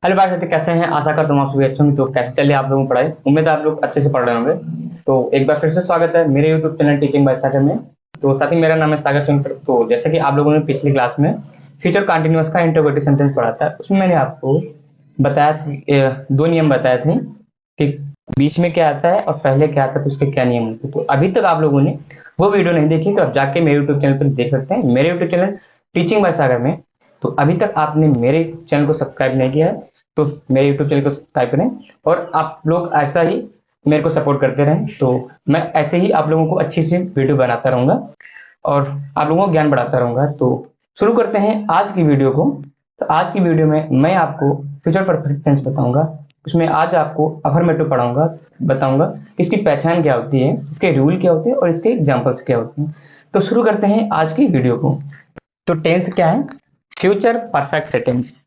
Hello भाई साथी, कैसे हैं? आशा करता हूँ आप सभी अच्छे होंगे। तो कैसे चले आप लोगों की पढ़ाई? उम्मीद है आप लोग अच्छे से पढ़ रहे होंगे। तो एक बार फिर से स्वागत है मेरे यूट्यूब चैनल टीचिंग बाय सागर में। तो साथी, मेरा नाम है सागर सोनकर। तो जैसे कि आप लोगों ने पिछली क्लास में फ्यूचर कंटिन्यूअस का इंट्रोगेटिव सेंटेंस पढ़ा था, उसमें मैंने आपको बताया दो नियम बताए थे कि बीच में क्या आता है और पहले क्या आता है, तो उसके क्या नियम होते हैं। तो अभी तक आप लोगों ने वो वीडियो नहीं देखी तो आप जाके मेरे यूट्यूब चैनल पर देख सकते हैं, मेरे यूट्यूब चैनल टीचिंग बाय सागर में। तो अभी तक आपने मेरे चैनल को सब्सक्राइब नहीं किया है तो मेरे यूट्यूब चैनल को सब्सक्राइब करें, और आप लोग ऐसा ही मेरे को सपोर्ट करते रहें। तो मैं ऐसे ही आप लोगों को अच्छी सी वीडियो बनाता रहूंगा और आप लोगों को ज्ञान बढ़ाता रहूंगा। तो शुरू करते हैं आज की वीडियो को। तो आज की वीडियो में मैं आपको फ्यूचर परफेक्ट टेंस बताऊंगा। उसमें आज आपको अफर्मेटिव पढ़ाऊंगा, बताऊंगा इसकी पहचान क्या होती है, इसके रूल क्या होते हैं और इसके एग्जाम्पल्स क्या होते हैं। तो शुरू करते हैं आज की वीडियो को। तो टेंस क्या है? फ्यूचर परफेक्ट टेंस,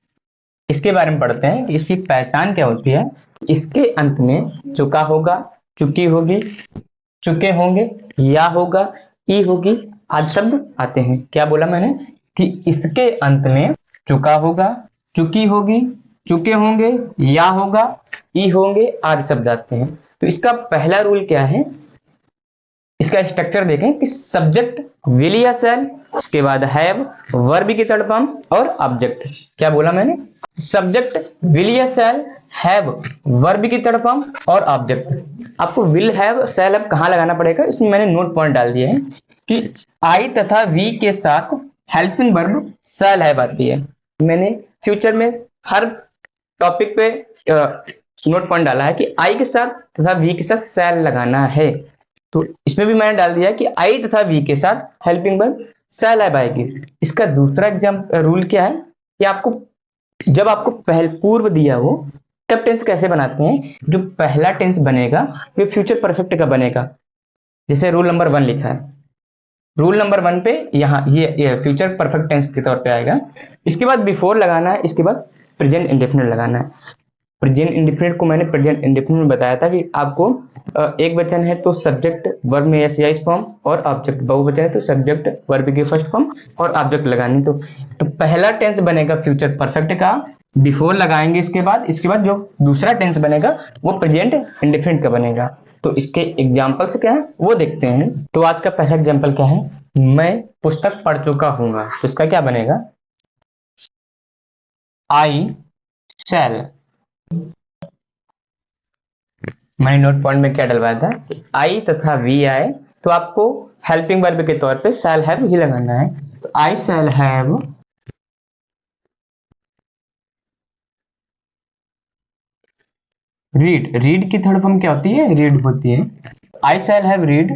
इसके बारे में पढ़ते हैं कि इसकी पहचान क्या होती है। इसके अंत में चुका होगा, चुकी होगी, चुके होंगे, या होगा, ई होगी आदि शब्द आते हैं। क्या बोला मैंने? कि इसके अंत में चुका होगा, चुकी होगी, चुके होंगे, या होगा, ई होंगे आदि शब्द आते हैं। तो इसका पहला रूल क्या है? इसका स्ट्रक्चर देखें कि सब्जेक्ट विल या शैल, उसके बाद हैव, वर्ब की थर्ड फॉर्म और ऑब्जेक्ट। क्या बोला मैंने? सब्जेक्ट विल या शैल, हैव, वर्ब की थर्ड फॉर्म और ऑब्जेक्ट। आपको विल हैव शैल अब कहां लगाना पड़ेगा, इसमें मैंने नोट पॉइंट डाल दिए हैं कि आई तथा वी के साथ हेल्पिंग वर्ब शैल हैव आती है। मैंने फ्यूचर में हर टॉपिक पे नोट पॉइंट डाला है कि आई के साथ तथा वी के साथ शैल लगाना है। तो इसमें भी मैंने डाल दिया कि आई तथा वी के साथ हेल्पिंग वर्ब शैल हैव आएगी। इसका दूसरा एग्जाम रूल क्या है कि आपको जब आपको पहल पूर्व दिया हो तब टेंस कैसे बनाते हैं। जो पहला टेंस बनेगा वो फ्यूचर परफेक्ट का बनेगा। जैसे रूल नंबर 1 लिखा है, रूल नंबर 1 पे यहाँ ये फ्यूचर परफेक्ट टेंस के तौर पे आएगा। इसके बाद बिफोर लगाना है, इसके बाद प्रेजेंट इंडेफिनिट लगाना है। प्रेजेंट इंडेफिनिट को मैंने प्रेजेंट इंडेफिनिट में बताया था कि आपको एक वचन है तो सब्जेक्ट वर्ब में एस या इस फॉर्म और ऑब्जेक्ट, बहुवचन है तो सब्जेक्ट वर्ब की फर्स्ट फॉर्म और ऑब्जेक्ट लगानी। तो पहला टेंस बनेगा फ्यूचर परफेक्ट का, बिफोर लगाएंगे। इसके बाद जो दूसरा टेंस बनेगा वो प्रेजेंट इंडेफिनिट का बनेगा। तो इसके एग्जाम्पल्स क्या है वो देखते हैं। तो आज का पहला एग्जाम्पल क्या है? मैं पुस्तक पढ़ चुका हूँ। तो इसका क्या बनेगा? आई शैल। मैंने नोट पॉइंट में क्या डलवाया था? आई तथा वी आए तो आपको हेल्पिंग वर्ब के तौर पे शैल हैव ही लगाना है। तो I shall have read. Read की थर्ड फॉर्म क्या होती है? रीड होती है। I shall have read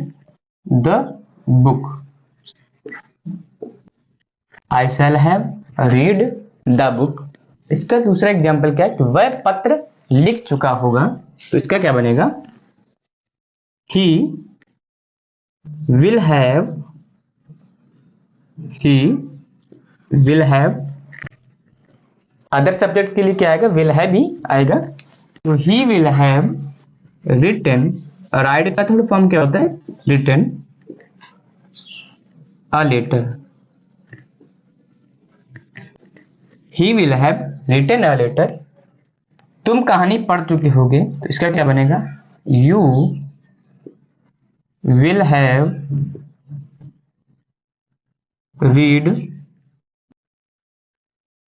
the book. I shall have read the book. इसका दूसरा एग्जाम्पल क्या है कि वह पत्र लिख चुका होगा। तो इसका क्या बनेगा? He will have, he will have. Other subject के लिए क्या आएगा? विल हैव ही आएगा। तो he will have written, write का थर्ड फॉर्म क्या होता है? Written a letter. He will have written a letter. तुम कहानी पढ़ चुके होगे तो इसका क्या बनेगा? You will have read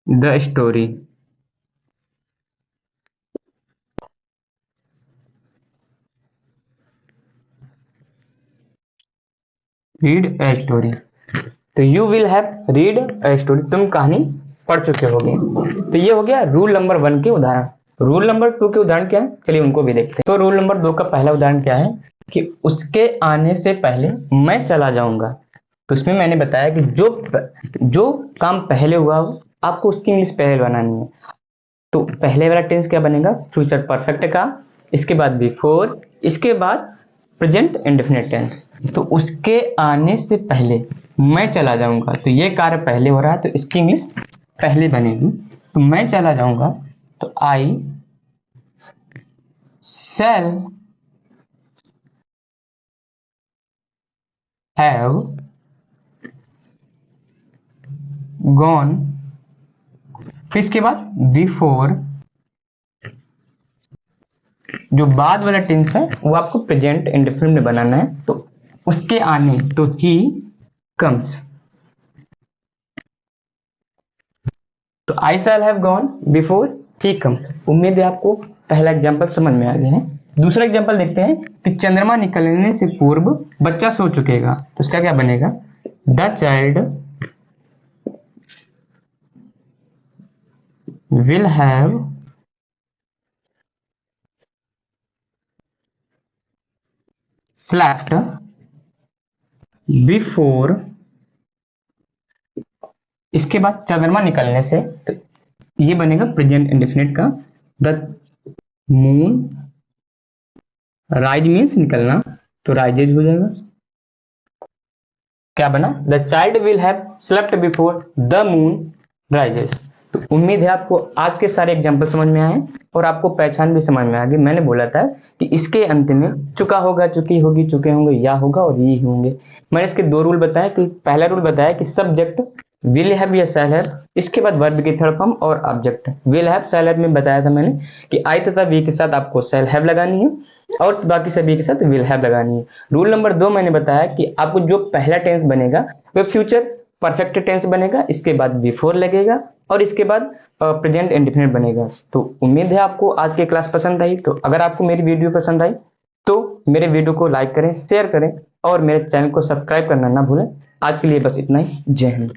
the story. Read a story. तो you will have read a story, तुम कहानी पढ़ चुके होगे। तो ये हो गया रूल नंबर 1 के उदाहरण। रूल नंबर 2 के उदाहरण क्या है, चलिए उनको भी देखते हैं। तो रूल नंबर 2 का पहला उदाहरण क्या है कि उसके आने से पहले मैं चला जाऊंगा। तो उसमें मैंने बताया कि जो काम पहले हुआ हो आपको उसकी इंग्लिश पहले बनानी है। तो पहले वाला टेंस क्या बनेगा? फ्यूचर परफेक्ट का, इसके बाद बिफोर, इसके बाद प्रेजेंट इंडेफिनिट टेंस। तो उसके आने से पहले मैं चला जाऊंगा, तो ये कार्य पहले हो रहा है तो इसकी इंग्लिश पहले बनेगी। तो मैं चला जाऊंगा तो आई शैल हैव गॉन। फिर इसके बाद बिफोर जो बाद वाला टेंस है वो आपको प्रेजेंट इंडेफिनिट में बनाना है, तो उसके आने तो ही कम्स। तो I shall have gone before he come. उम्मीद है आपको पहला एग्जांपल समझ में आ गया है। दूसरा एग्जांपल देखते हैं कि चंद्रमा निकलने से पूर्व बच्चा सो चुकेगा, तो इसका क्या बनेगा? The child will have slept before. इसके बाद चंद्रमा निकलने से, तो ये बनेगा प्रेजेंट इंडेफिनिट का। द मून राइज मीन्स निकलना, तो राइजेज हो जाएगा। क्या बना? The child will have slept before the moon rises. तो उम्मीद है आपको आज के सारे एग्जाम्पल समझ में आए और आपको पहचान भी समझ में आ गई। मैंने बोला था कि इसके अंत में चुका होगा, चुकी होगी, चुके होंगे, या होगा और ये होंगे। मैंने इसके दो रूल बताया कि पहला रूल बताया कि सब्जेक्ट विल हैव या शैल हैव, इसके बाद वर्ब की थर्ड फॉर्म और object. Will have shall have में बताया था मैंने कि आई तथा वी के साथ आपको शैल हैव लगानी है और बाकी सभी के साथ विल हैव लगानी है। रूल नंबर 2 मैंने बताया कि आपको जो पहला टेंस बनेगा वो फ्यूचर परफेक्ट टेंस बनेगा, इसके बाद बिफोर लगेगा और इसके बाद प्रेजेंट इंडेफिनिट बनेगा। तो उम्मीद है आपको आज की क्लास पसंद आई। तो अगर आपको मेरी वीडियो पसंद आई तो मेरे वीडियो को लाइक करें, शेयर करें और मेरे चैनल को सब्सक्राइब करना ना भूलें। आज के लिए बस इतना ही। जय हिंद।